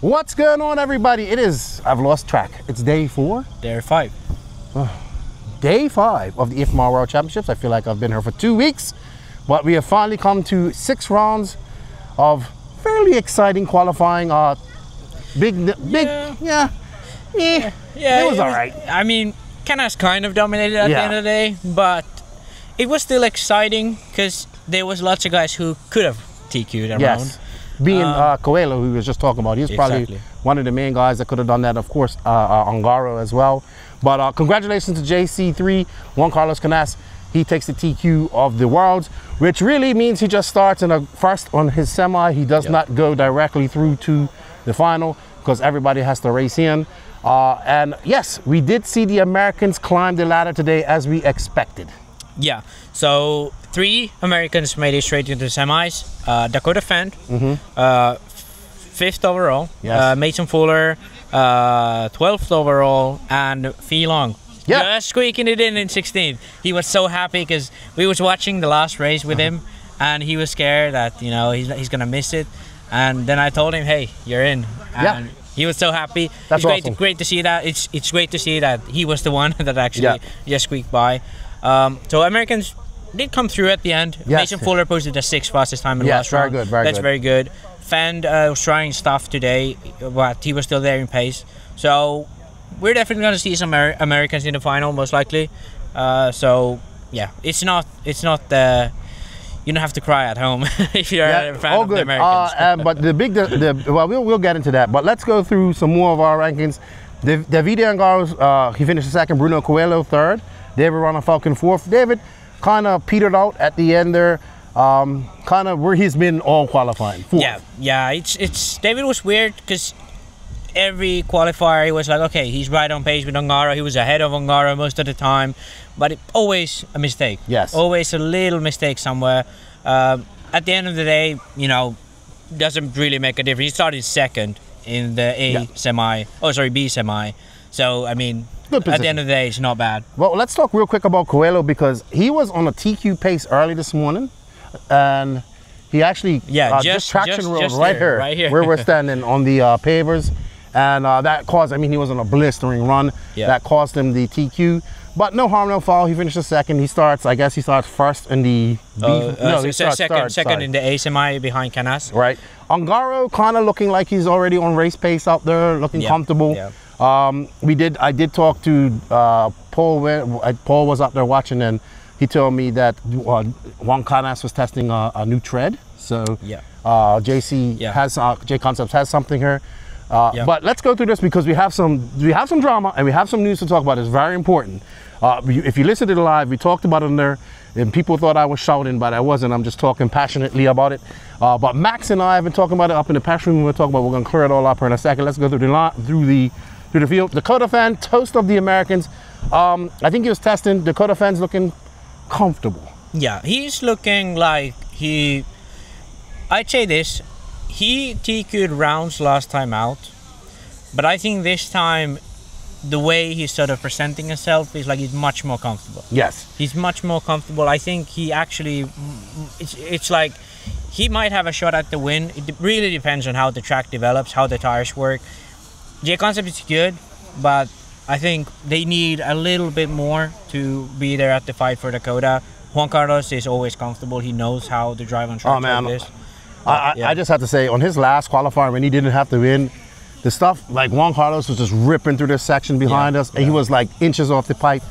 What's going on, everybody? I've lost track. It's day 4? Day 5. Day 5 of the IFMAR World Championships. I feel like I've been here for 2 weeks, but we have finally come to 6 rounds of fairly exciting qualifying. It was all right. I mean, Canas kind of dominated at the end of the day, but it was still exciting because there was lots of guys who could have TQ'd around. Yes. Being Coelho, who we was just talking about, he was probably one of the main guys that could have done that. Of course, Ongaro as well. But congratulations to JC3, Juan Carlos Canas. He takes the TQ of the Worlds, which really means he just starts in a first on his semi. He does not go directly through to the final because everybody has to race in. And yes, we did see the Americans climb the ladder today as we expected. Yeah, so 3 Americans made it straight into the semis. Dakota Fendt, 5th overall. Yes. Mason Fuller, 12th overall, and Phi Long. Just squeaking it in 16th. He was so happy because we was watching the last race with him, and he was scared that he's gonna miss it. And then I told him, "Hey, you're in." And he was so happy. That's it's awesome. great to see that. It's great to see that he was the one that actually just squeaked by. So Americans did come through at the end. Mason Fuller posted the 6th fastest time in the last round. That's very good. Fendt was trying stuff today, but he was still there in pace. So we're definitely going to see some Americans in the final, most likely. So yeah, it's not you don't have to cry at home if you're a fan of the Americans. But well, we'll get into that. But let's go through some more of our rankings. David Angaro's, he finished 2nd. Bruno Coelho 3rd. David Ronald Falcon 4th. David kind of petered out at the end there, kind of where he's been all qualifying. 4th. Yeah. It's David was weird because every qualifier he was like, okay, he's right on pace with Ongaro. He was ahead of Ongaro most of the time, but always a mistake. Yes. Always a little mistake somewhere. At the end of the day, doesn't really make a difference. He started 2nd in the B semi. So I mean, at the end of the day, it's not bad. Well, let's talk real quick about Coelho because he was on a TQ pace early this morning, and he actually just traction rolled right here where we're standing on the pavers, and that caused. I mean, he was on a blistering run that cost him the TQ. But no harm, no foul. He finishes 2nd. He starts 1st in the second in the A semi behind Canas. Right. Ongaro kind of looking like he's already on race pace out there, looking comfortable. Yeah. I did talk to Paul. Paul was out there watching, and he told me that Juan Canas was testing a new tread. So J Concepts has something here. But let's go through this because we have some drama and we have some news to talk about. It's very important. If you listen to the live, we talked about it in there, and people thought I was shouting, but I wasn't. I'm just talking passionately about it. But Max and I have been talking about it up in the press room. We're going to clear it all up here in a second. Let's go through the field. Dakota Fendt, toast of the Americans. I think he was testing. Dakota Fendt's looking comfortable. Yeah, he's looking like I'd say this. He TQ'd rounds last time out, but I think this time the way he's sort of presenting himself is like he's much more comfortable. Yes. He's much more comfortable. I think he actually, it's like he might have a shot at the win. It really depends on how the track develops, how the tires work. J Concept is good, but I think they need a little bit more to be there at the fight for Dakota. Juan Carlos is always comfortable. He knows how to drive on track like this. I just have to say, on his last qualifier when he didn't have to win, the stuff like Juan Carlos was just ripping through this section behind us, and he was like inches off the pipe.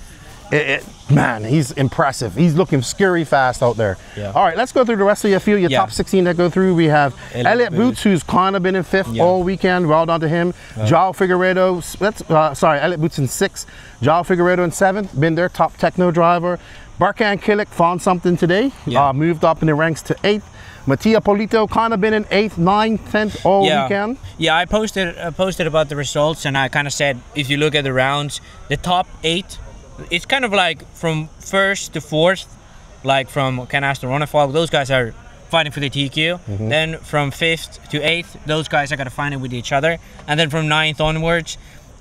Man, he's impressive. He's looking scary fast out there. All right, let's go through the rest of your field, your top 16 that go through. We have Elliott Boots, who's kind of been in 5th all weekend. Well done to him. Joao Figueiredo, Elliott Boots in 6th. Joao Figueiredo in 7th, been their top techno driver. Barkan Killick found something today, moved up in the ranks to 8th. Mattia Polito kind of been in 8th, 9th, 10th all weekend. Yeah, I posted about the results, and I kind of said, if you look at the rounds, the top 8, it's kind of like from 1st to 4th, like from Canas to Ronefalk, those guys are fighting for the TQ. Then from 5th to 8th, those guys are going to fight it with each other. And then from 9th onwards,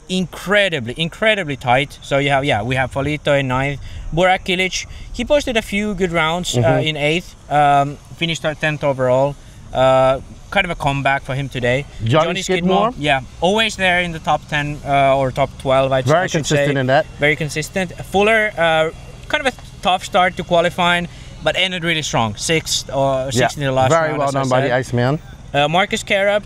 incredibly tight. So you have, we have Polito in 9th. Burak Kilic, he posted a few good rounds in 8th, finished at 10th overall. Kind of a comeback for him today. Johnny Skidmore? Yeah, always there in the top 10 or top 12, I should say. Very consistent in that. Very consistent. Fuller, kind of a tough start to qualifying, but ended really strong. Sixth in the last round. Very well done by the Iceman. Marcus Carup,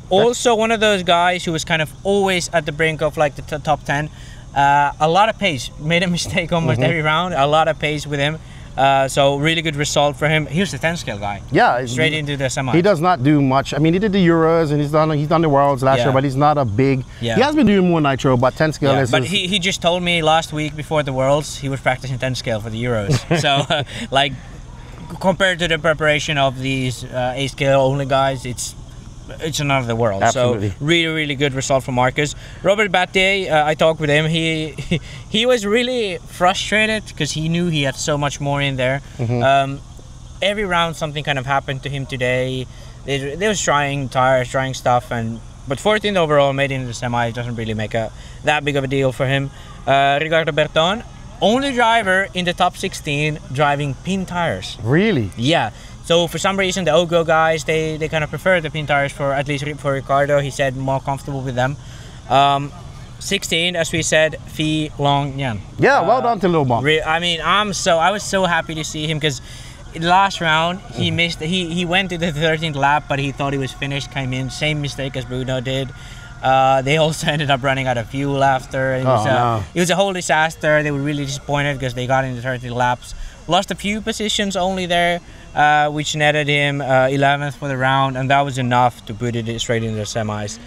also one of those guys who was kind of always at the brink of like the top 10. A lot of pace. Made a mistake almost every round. A lot of pace with him. So really good result for him. He was the 10 scale guy. Yeah, straight into the semi. He does not do much. I mean, he did the Euros and he's done the Worlds last year, but he's not a big. Yeah. He has been doing more nitro, but 10 scale is. But he just told me last week before the Worlds he was practicing 10 scale for the Euros. So like compared to the preparation of these 8 scale only guys, it's another world. Absolutely. So really good result for Marcus. Robert Battier, I talked with him. He was really frustrated because he knew he had so much more in there. Every round something kind of happened to him today. They was trying tires, trying stuff, but 14th overall, made it into the semi. Doesn't really make that big of a deal for him. Ricardo Berton, only driver in the top 16 driving pin tires. Really? Yeah. So for some reason, the Ogo guys, they kind of prefer the pin tires at least for Ricardo. He said more comfortable with them. 16, as we said, Phi Long Yan. Yeah, well done to Lil Bong. I mean, I was so happy to see him because in the last round he missed. He went to the 13th lap, but he thought he was finished. Came in, same mistake as Bruno did. They also ended up running out of fuel after. It was a whole disaster. They were really disappointed because they got in the 30 laps. Lost a few positions only there, which netted him 11th for the round, and that was enough to put it straight into the semis.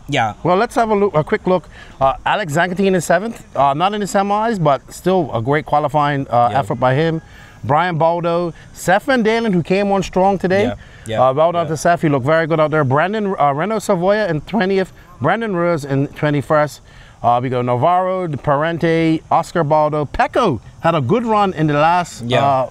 Yeah. Well, let's have a quick look. Alex Zankatine is 7th, not in the semis, but still a great qualifying effort by him. Brian Baldo, Seth Van Dalen, who came on strong today. Well done to Seth. He looked very good out there. Brandon Renault Savoya in 20th. Brandon Ruiz in 21st. We go Navarro, Parente, Oscar Baldo. Pecco had a good run in the last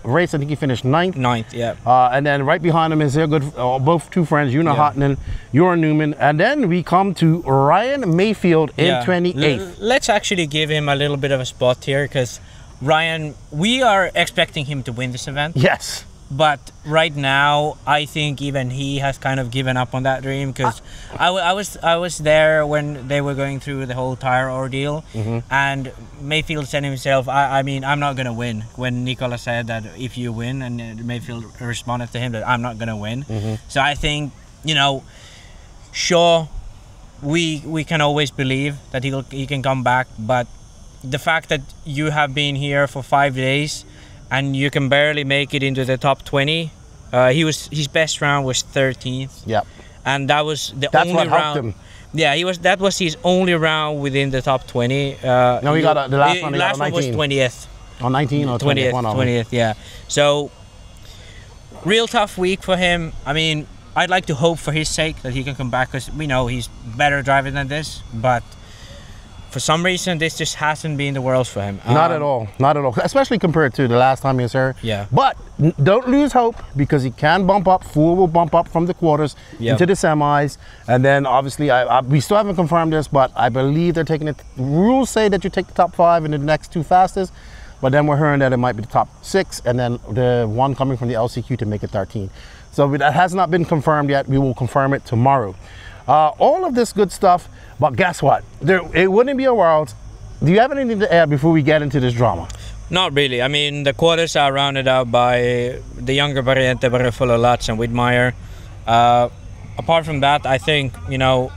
race. I think he finished 9th. 9th, yeah. And then right behind him is their good, both two friends, Una Hotnen, Joran Newman. And then we come to Ryan Mayfield in 28th. Let's actually give him a little bit of a spot here because Ryan, we are expecting him to win this event. Yes. But right now, I think even he has kind of given up on that dream because I was there when they were going through the whole tire ordeal, and Mayfield said himself, I mean, I'm not gonna win. When Nicola said that if you win, and Mayfield responded to him that I'm not gonna win. So I think, you know, sure, we can always believe that he can come back, but the fact that you have been here for 5 days and you can barely make it into the top 20. His best round was 13th. Yeah. And that was the That's only what helped round. Him. Yeah, that was his only round within the top 20. No, he got the last one. The last one was 20th. On 19 or 20th. 20th, yeah. So real tough week for him. I mean, I'd like to hope for his sake that he can come back because we know he's better driver than this, but for some reason, this just hasn't been the Worlds for him. Not at all. Not at all. Especially compared to the last time he was here. Yeah. But don't lose hope because he can bump up. Fool will bump up from the quarters into the semis. And then obviously, we still haven't confirmed this, but I believe they're taking it. Rules say that you take the top 5 in the next 2 fastest. But then we're hearing that it might be the top 6 and then the one coming from the LCQ to make it 13. So that has not been confirmed yet. We will confirm it tomorrow. All of this good stuff. But guess what? It wouldn't be a World. Do you have anything to add before we get into this drama? Not really. I mean, the quarters are rounded out by the younger Variante, Barrefolo, Lutz, and Widmeyer. Apart from that, I think, you know,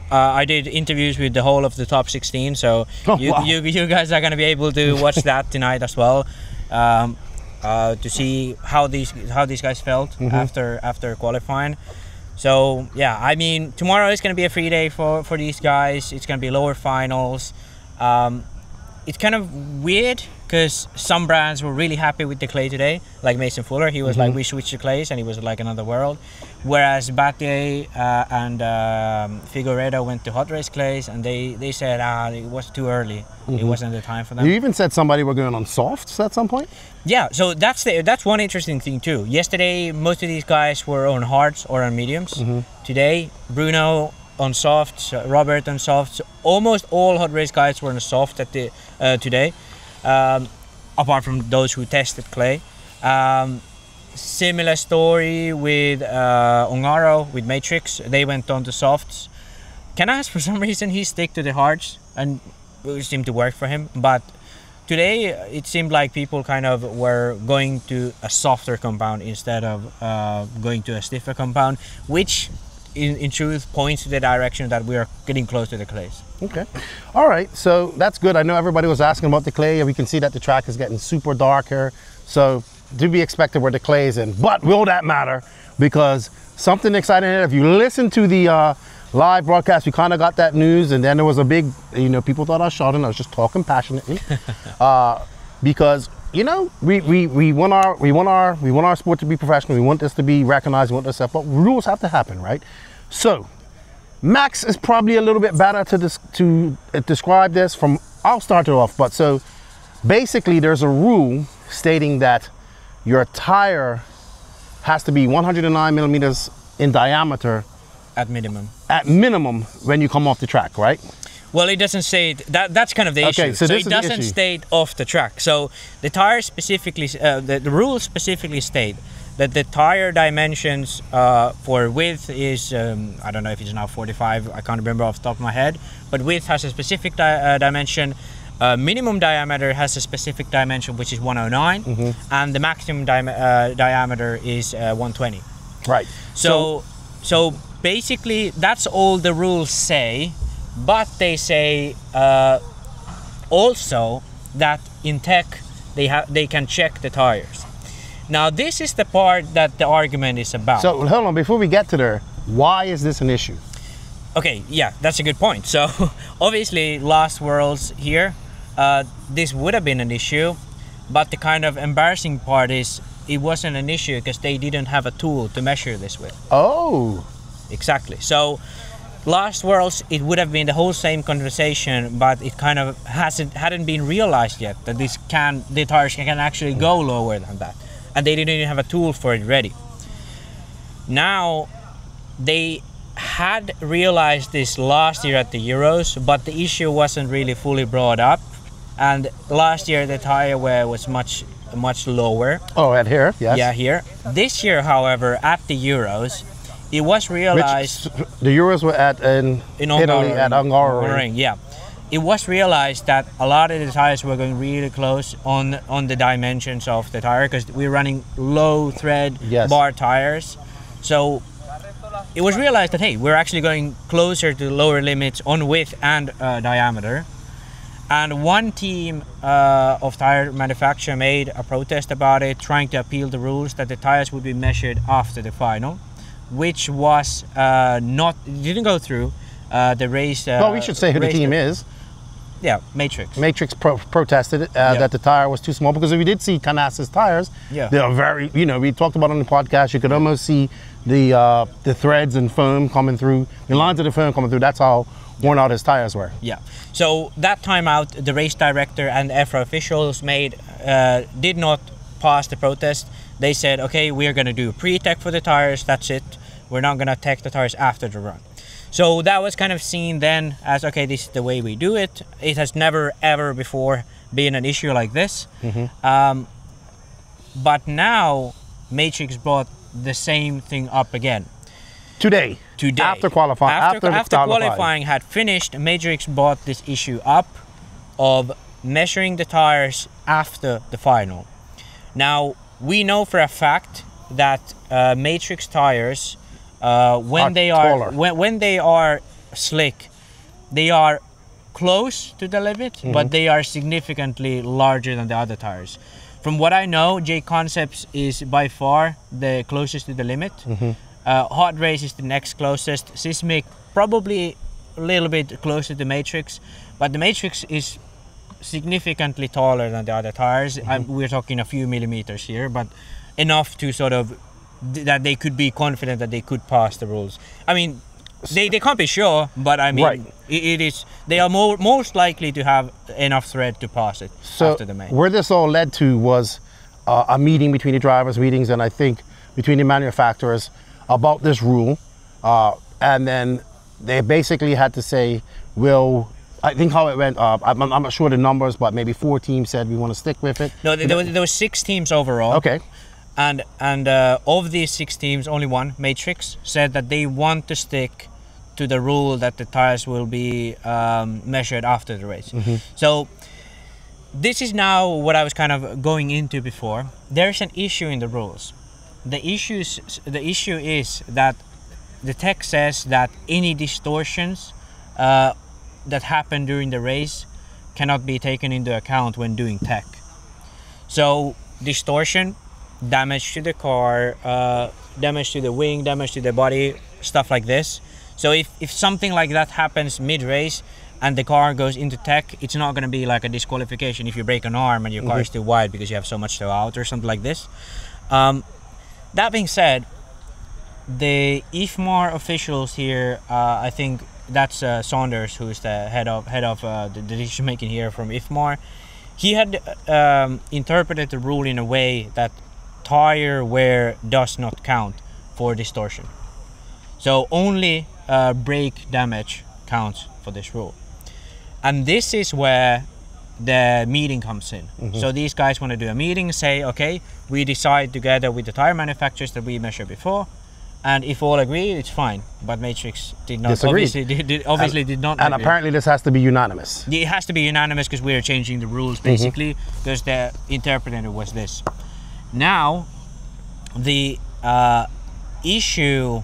I did interviews with the whole of the top 16, so you guys are going to be able to watch that tonight as well, to see how these guys felt after qualifying. So yeah, I mean, tomorrow is going to be a free day for these guys. It's going to be lower finals. It's kind of weird because some brands were really happy with the clay today, like Mason Fuller. He was like, we switched to clays, and he was like another world. Whereas Battier and Figueredo went to hot race clays, and they said it was too early. It wasn't the time for them. You even said somebody were going on softs at some point? Yeah, so that's one interesting thing too. Yesterday, most of these guys were on hards or on mediums. Today, Bruno on softs, Robert on softs. Almost all hot race guys were on soft at today, apart from those who tested clay. Similar story with Ongaro, with Matrix. They went on to softs. Canas, for some reason, he stick to the hards, and it seemed to work for him. But today, it seemed like people kind of were going to a softer compound instead of going to a stiffer compound, which in truth points to the direction that we are getting close to the clays. Okay. All right. So that's good. I know everybody was asking about the clay, and we can see that the track is getting super dark here. So to be expected where the clay is in. But will that matter? Because something exciting here. If you listen to the live broadcast, we kind of got that news, and then there was a big, you know, people thought I was shouting. I was just talking passionately because, you know, we want our sport to be professional. We want this to be recognized. We want this stuff, but rules have to happen, right? So Max is probably a little bit better to describe this from. I'll start it off, but so basically there's a rule stating that your tire has to be 109 millimeters in diameter at minimum. At minimum when you come off the track, right? Well, it doesn't state that. That's kind of the issue. So it doesn't state off the track. So the tire specifically, the rules specifically state that the tire dimensions for width is, I don't know if it's now 45, I can't remember off the top of my head, but width has a specific dimension. Minimum diameter has a specific dimension, which is 109, and the maximum diameter is 120. Right. So basically, that's all the rules say, but they say also that in tech they can check the tires. Now, this is the part that the argument is about. So hold on, before we get to there, why is this an issue? Okay, yeah, that's a good point. So obviously, last Worlds here, this would have been an issue, but the kind of embarrassing part is it wasn't an issue because they didn't have a tool to measure this with. Oh. Exactly. So last Worlds, it would have been the whole same conversation, but it kind of hadn't been realized yet that the tires can actually go lower than that, and they didn't even have a tool for it ready. Now they had realized this last year at the Euros, but the issue wasn't really fully brought up, and last year the tire wear was much lower. Oh, at here, yes. Yeah, here. This year, however, at the Euros, it was realized. The Euros were in Italy at Ongaro. Yeah, it was realized that a lot of the tires were going really close on the dimensions of the tire because we're running low thread bar tires. So it was realized that hey, we're actually going closer to lower limits on width and diameter. And one team of tire manufacturer made a protest about it, trying to appeal the rules that the tires would be measured after the final, which was didn't go through the race. Well, we should say who the team is. Yeah, Matrix. Matrix protested that the tire was too small, because if you did see Canas's tires, they are very, you know, we talked about it on the podcast, you could almost see the threads and foam coming through, the lines of the foam coming through. That's how worn out his tires were. Yeah. So that time out, the race director and EFRA officials did not pass the protest. They said, okay, we're going to do pre-tech for the tires, that's it. We're not going to tech the tires after the run. So that was kind of seen then as, okay, this is the way we do it. It has never, ever before been an issue like this. But now, Matrix brought the same thing up again. Today. After qualifying. After qualifying had finished, Matrix brought this issue up of measuring the tires after the final. Now, we know for a fact that Matrix tires, when they are slick, they are close to the limit, but they are significantly larger than the other tires. From what I know, J Concepts is by far the closest to the limit. Hot Race is the next closest. Seismic probably a little bit closer to Matrix, but the Matrix is significantly taller than the other tires. We're talking a few millimeters here, but enough to sort of that they could be confident that they could pass the rules. I mean, they can't be sure, but I mean, it is. They are most likely to have enough thread to pass it after the main. Where this all led to was a meeting between the drivers' meetings, and I think between the manufacturers about this rule, and then they basically had to say, "Well." I think how it went, I'm not sure the numbers, but maybe 4 teams said we want to stick with it. No, there was 6 teams overall. Okay. And of these 6 teams, only one, Matrix, said that they want to stick to the rule that the tires will be measured after the race. So this is now what I was kind of going into before. There's an issue in the rules. The issue is that the tech says that any distortions that happen during the race cannot be taken into account when doing tech. So distortion, damage to the car, damage to the wing, damage to the body, stuff like this. So if something like that happens mid-race and the car goes into tech, it's not going to be like a disqualification if you break an arm and your car is too wide because you have so much toe out or something like this. That being said, the IFMAR officials here, I think that's Saunders, who is the head of the decision making here from IFMAR. He had interpreted the rule in a way that tire wear does not count for distortion. So only brake damage counts for this rule. And this is where the meeting comes in. So these guys want to do a meeting, say, okay, we decide together with the tire manufacturers that we measured before, and if all agree, it's fine. But Matrix did not. Obviously did not. And apparently this has to be unanimous. It has to be unanimous because we're changing the rules basically, because the interpreter was this. Now, the issue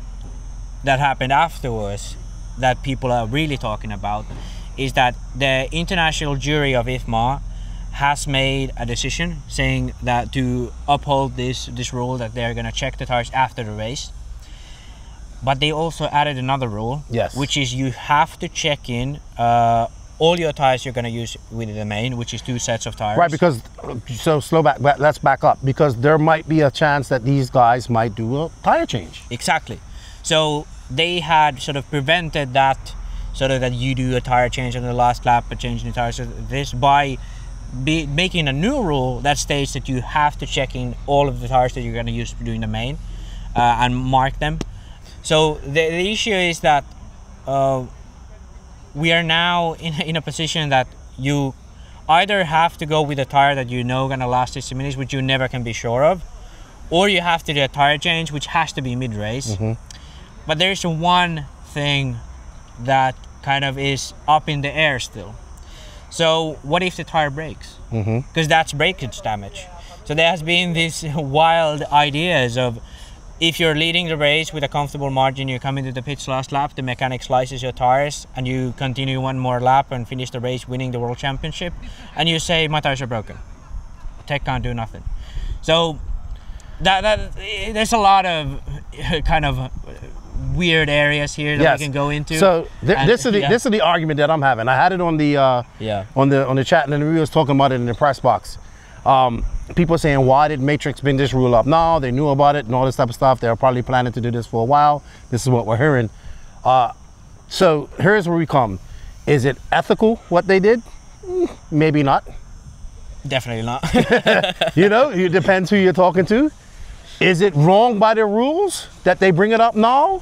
that happened afterwards that people are really talking about is that the international jury of IFMAR has made a decision saying that to uphold this rule that they're going to check the tires after the race. But they also added another rule, which is you have to check in all your tires you're going to use with the main, which is 2 sets of tires. Right, because, so slow back, let's back up, because there might be a chance that these guys might do a tire change. Exactly. So they had sort of prevented that, so that you do a tire change on the last lap, but changing the tires, this by making a new rule that states that you have to check in all of the tires that you're going to use doing the main and mark them. So the issue is that we are now in a position that you either have to go with a tire that you know gonna last 60 minutes, which you never can be sure of, or you have to do a tire change, which has to be mid-race. But there's one thing that kind of is up in the air still. So what if the tire breaks? Because that's breakage damage. So there has been these wild ideas of, if you're leading the race with a comfortable margin, you come into the pits last lap, the mechanic slices your tires, and you continue one more lap and finish the race winning the world championship, and you say, my tires are broken. Tech can't do nothing. So there's a lot of kind of weird areas here that we can go into. So this is the argument that I'm having. I had it on the on the chat, and then we was talking about it in the press box. People saying, why did Matrix bring this rule up? No, they knew about it and all this type of stuff. They were probably planning to do this for a while. This is what we're hearing. So here's where we come. Is it ethical what they did? Maybe not. Definitely not. You know, it depends who you're talking to. Is it wrong by the rules that they bring it up now?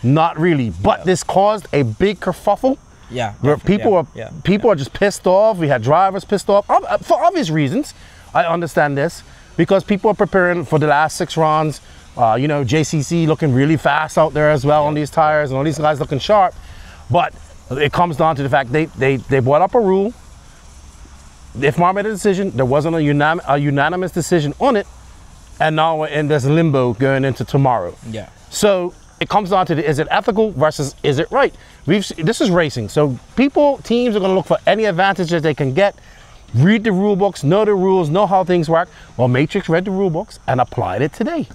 Not really. But this caused a big kerfuffle. Yeah. Where people are just pissed off. We had drivers pissed off for obvious reasons. I understand this because people are preparing for the last 6 rounds. You know, JCC looking really fast out there as well on these tires, and all these guys looking sharp. But it comes down to the fact they brought up a rule. IFMAR made a decision. There wasn't a unanimous decision on it, and now we're in this limbo going into tomorrow. Yeah. So it comes down to is it ethical versus is it right? This is racing, so teams are going to look for any advantages they can get. Read the rule books, know the rules, know how things work. Well, Matrix read the rule books and applied it today.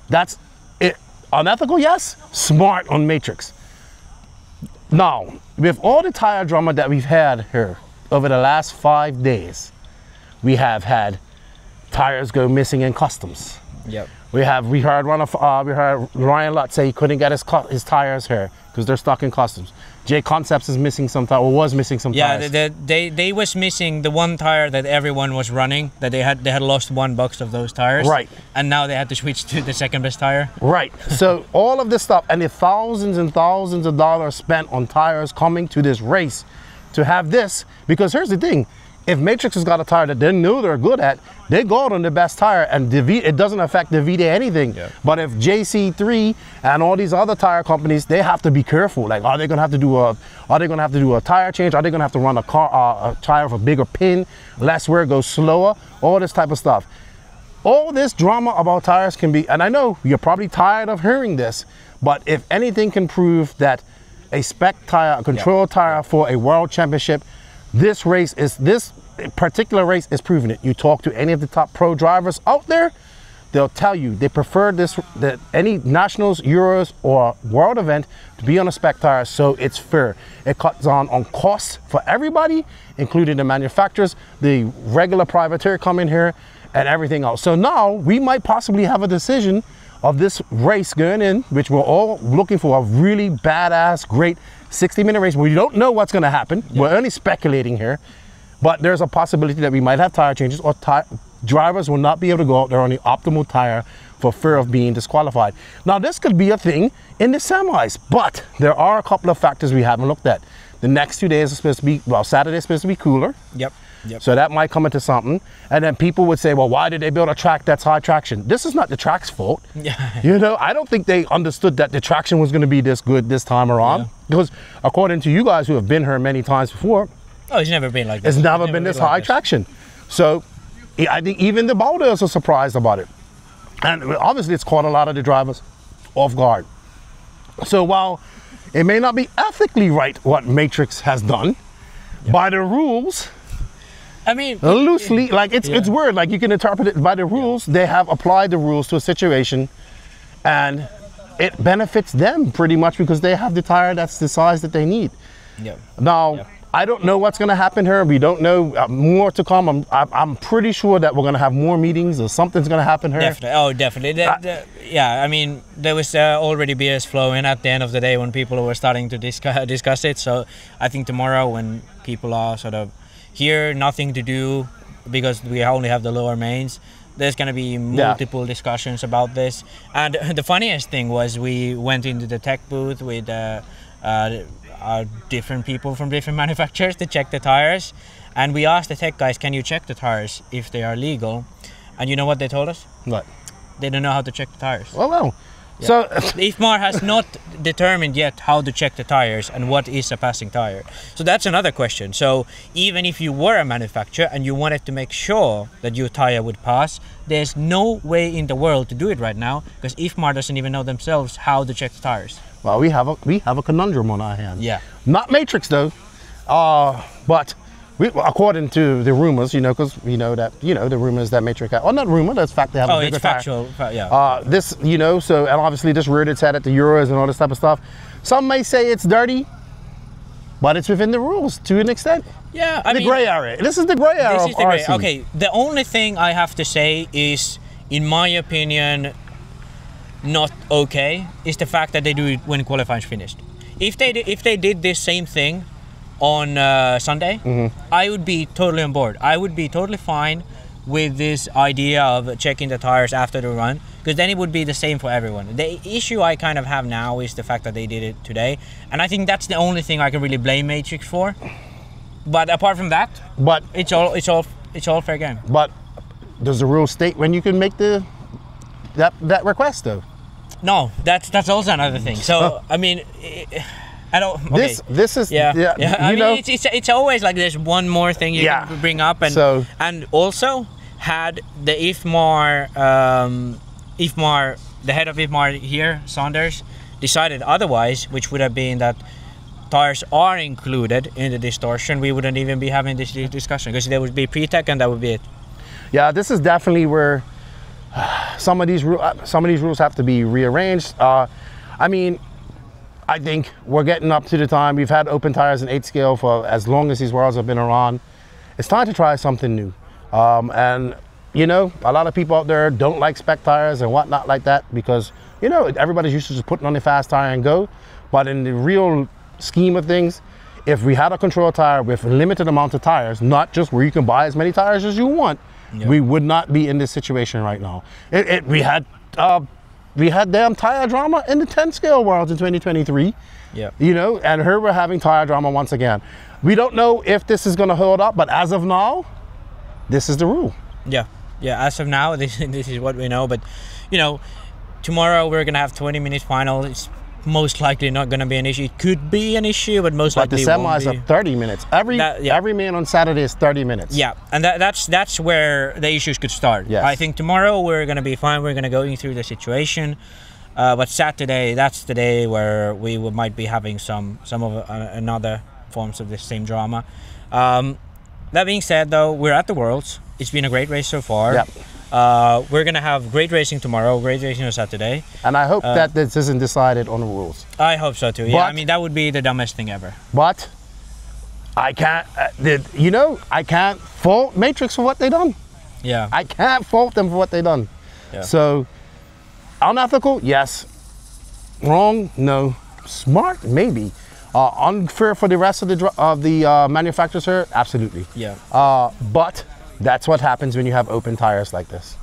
That's it. Unethical, yes. Smart on Matrix. Now, with all the tire drama that we've had here over the last 5 days, we have had tires go missing in customs. Yep. We heard Ryan Lott say he couldn't get his tires here because they're stuck in customs. J Concepts is missing some tires, or was missing some tires. Yeah, they was missing the one tire that everyone was running. That they had lost 1 box of those tires. Right. And now they had to switch to the second best tire. Right. So all of this stuff and the thousands and thousands of dollars spent on tires coming to this race to have this, because here's the thing, if Matrix has got a tire that they know they're good at, they go out on the best tire, and it doesn't affect the VD anything. Yeah. But if JC3 and all these other tire companies, they have to be careful. Like, are they going to have to do a tire change? Are they going to have to run a tire with a bigger pin, less wear, go slower? All this type of stuff. All this drama about tires can be, and I know you're probably tired of hearing this, but if anything can prove that a spec tire, a control tire for a world championship, this particular race is proving it. You talk to any of the top pro drivers out there, they'll tell you they prefer that any nationals, Euros, or world event to be on a spec tire, so it's fair. It cuts on costs for everybody, including the manufacturers, the regular privateer coming here, and everything else. So now we might possibly have a decision of this race going in, which we're all looking for, a really badass, great 60-minute race. We don't know what's going to happen. Yeah. We're only speculating here, but there's a possibility that we might have tire changes, or drivers will not be able to go out there on the optimal tire for fear of being disqualified. Now, this could be a thing in the semis, but there are a couple of factors we haven't looked at. The next 2 days are supposed to be, well, Saturday is supposed to be cooler. Yep. So that might come into something. And then people would say, well, why did they build a track that's high traction? This is not the track's fault. Yeah. You know, I don't think they understood that the traction was going to be this good this time around. Yeah. Because according to you guys who have been here many times before, oh, it's never been like this. It's never been this high traction. So I think even the boulders are surprised about it. And obviously it's caught a lot of the drivers off guard. So while it may not be ethically right what Matrix has done, by the rules, I mean, loosely, like it's weird. Like, you can interpret it by the rules. They have applied the rules to a situation, and it benefits them pretty much because they have the tire that's the size that they need. Yeah. Now, I don't know what's going to happen here. We don't know. More to come. I'm pretty sure that we're going to have more meetings or something's going to happen here. Definitely. Oh, definitely. Yeah. I mean, there was already BS flowing at the end of the day when people were starting to discuss it. So I think tomorrow, when people are sort of here, nothing to do because we only have the lower mains, there's going to be multiple discussions about this. And the funniest thing was we went into the tech booth with different people from different manufacturers to check the tires, and we asked the tech guys, can you check the tires if they are legal? And you know what they told us? What? They don't know how to check the tires. Oh, well. Yeah. So IFMAR has not determined yet how to check the tires and what is a passing tire. So that's another question. So even if you were a manufacturer and you wanted to make sure that your tire would pass, there's no way in the world to do it right now because IFMAR doesn't even know themselves how to check the tires. Well, we have a conundrum on our hands. Yeah. Not Matrix though, but according to the rumors, you know, because we know that, you know, the rumors that Matrix, or not rumor, that's fact, they have a bigger tire. Oh, it's factual, yeah. This, you know, so, and obviously this reared its head at the Euros and all this type of stuff. Some may say it's dirty, but it's within the rules to an extent. Yeah, I mean, the gray area. This is the gray area of RC. Okay, the only thing I have to say is, in my opinion, not okay, is the fact that they do it when qualifying is finished. If they did this same thing on Sunday, I would be totally on board. I would be totally fine with this idea of checking the tires after the run, because then it would be the same for everyone. The issue I kind of have now is the fact that they did it today, and I think that's the only thing I can really blame Matrix for. But apart from that, it's all fair game. But does the rule state when you can make that request though? No, that's also another thing. So I mean, I don't. Okay. This is I mean, it's always like there's one more thing you can bring up, and also had the IFMAR, the head of IFMAR here, Saunders, decided otherwise, which would have been that tires are included in the distortion, we wouldn't even be having this discussion because there would be pre-tech and that would be it. Yeah, this is definitely where some of these rules have to be rearranged. I mean, I think we're getting up to the time. We've had open tires in 8 scale for as long as these worlds have been around. It's time to try something new. And you know, a lot of people out there don't like spec tires and whatnot like that because, you know, everybody's used to just putting on a fast tire and go. But in the real scheme of things, if we had a control tire with a limited amount of tires, not just where you can buy as many tires as you want, we would not be in this situation right now. We had damn tire drama in the 10 scale worlds in 2023. Yeah. You know, and here we're having tire drama once again. We don't know if this is going to hold up, but as of now, this is the rule. Yeah. Yeah, as of now, this is what we know. But, you know, tomorrow we're going to have 20 minutes final. It's most likely not going to be an issue. It could be an issue, but most likely the semis are 30 minutes. Every man on Saturday is 30 minutes. Yeah, and that's where the issues could start. Yes. I think tomorrow we're going to be fine. We're going to go through the situation. But Saturday, that's the day where we might be having some of another forms of the same drama. That being said, though, we're at the Worlds. It's been a great race so far. Yep. We're going to have great racing tomorrow, great racing on Saturday. And I hope that this isn't decided on the rules. I hope so too. Yeah, I mean, that would be the dumbest thing ever. But I can't, you know, I can't fault Matrix for what they done. Yeah. I can't fault them for what they done. Yeah. So, unethical, yes. Wrong, no. Smart, maybe. Unfair for the rest of the manufacturers here, absolutely. Yeah. But that's what happens when you have open tires like this.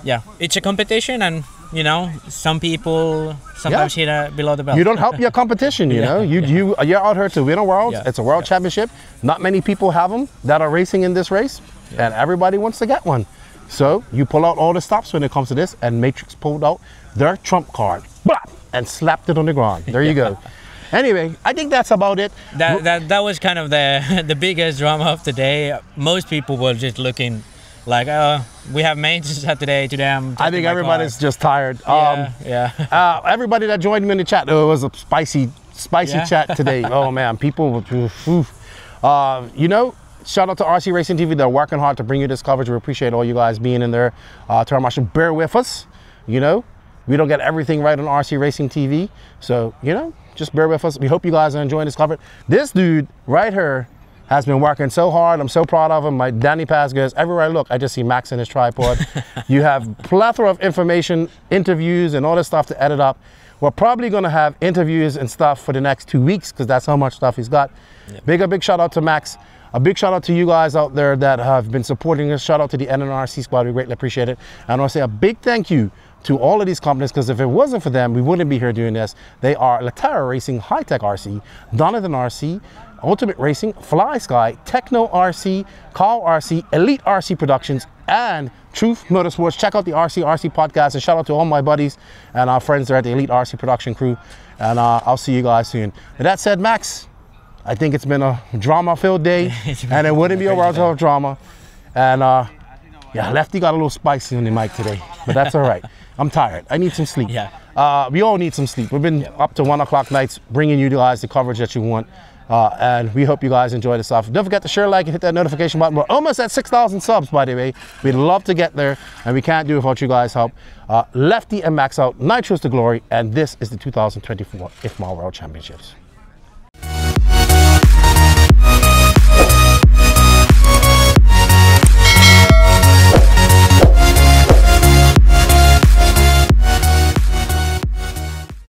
Yeah, it's a competition, and you know, some people sometimes hit below the belt. You don't help your competition, you know. You're out here to win a world. Yeah. It's a world championship. Not many people have them that are racing in this race, and everybody wants to get one. So you pull out all the stops when it comes to this, and Matrix pulled out their trump card, blah, and slapped it on the ground. There you go. Anyway, I think that's about it. That was kind of the biggest drama of the day. Most people were just looking like, we have maintenance today. I think everybody's just tired. Everybody that joined me in the chat, it was a spicy chat today. Oh man, people, you know, shout out to RC Racing TV. They're working hard to bring you this coverage. We appreciate all you guys being in there. Bear with us. You know, we don't get everything right on RC Racing TV. So, you know, just bear with us. We hope you guys are enjoying this coverage. This dude right here has been working so hard. I'm so proud of him. My Danny Paz goes, everywhere I look, I just see Max in his tripod. You have plethora of information, interviews, and all this stuff to edit up. We're probably going to have interviews and stuff for the next 2 weeks because that's how much stuff he's got. Yep. Big shout out to Max. A big shout out to you guys out there that have been supporting us. Shout out to the NNRC squad. We greatly appreciate it. And I want to say a big thank you to all of these companies, because if it wasn't for them, we wouldn't be here doing this. They are Latara Racing, High Tech RC, Donovan RC, Ultimate Racing, Fly Sky, Techno RC, Carl RC, Elite RC Productions, and Truth Motorsports. Check out the RC podcast, and shout out to all my buddies and our friends there at the Elite RC Production crew. And I'll see you guys soon. With that said, Max, I think it's been a drama-filled day, and it wouldn't be a world of drama. And yeah, Lefty got a little spicy on the mic today, but that's all right. I'm tired. I need some sleep. Yeah. We all need some sleep. We've been up to 1 o'clock nights bringing you guys the coverage that you want. And we hope you guys enjoy the stuff. Don't forget to share, like, and hit that notification button. We're almost at 6,000 subs, by the way. We'd love to get there, and we can't do it without you guys' help. Lefty and Max out. Nitros to glory, and this is the 2024 IFMAR World Championships.